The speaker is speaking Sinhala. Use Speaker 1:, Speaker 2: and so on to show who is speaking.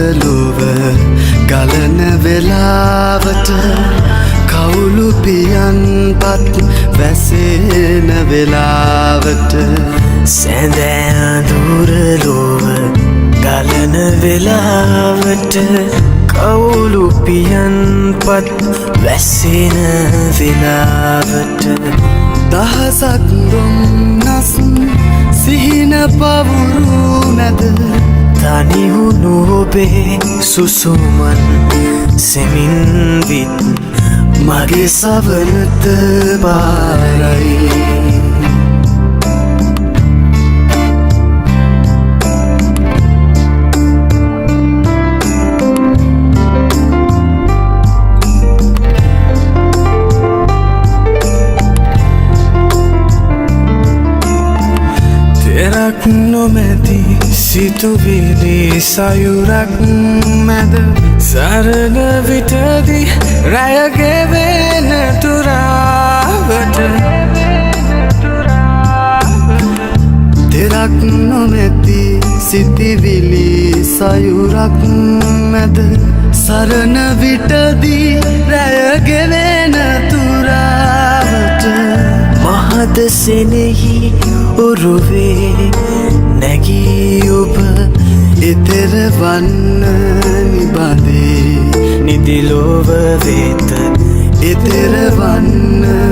Speaker 1: දුරලොව ගලන වෙලාවට කවුළු පියන්පත් වැසෙන වෙලාවට
Speaker 2: සැඳෑ දුරලොව ගලන වෙලාවට කවුළු පියන්පත් වැසෙන වෙලාවට
Speaker 1: දහසක් දුම්නස් සිහින පවුරු මැද
Speaker 2: තනිවුණු ඔබේ සුසුමන් සෙමින් විත්
Speaker 1: මගේ සවනත බාරයි
Speaker 2: තෙරක් නොමැති සිතුවිලි සයුරක් මැද සරණ විටදී රැයගෙවෙන තුරාවට
Speaker 1: තෙරක් නොමැති සිතිවිලි සයුරක් මැද සරණ විටදී රැයගෙවෙන තුරාවට
Speaker 2: මහද සෙනෙහි ඔරුවේ නැගී ඔබ
Speaker 1: එතෙර වන්න නිබඳේ
Speaker 2: නිදිලොව වෙත
Speaker 1: එතෙර වන්න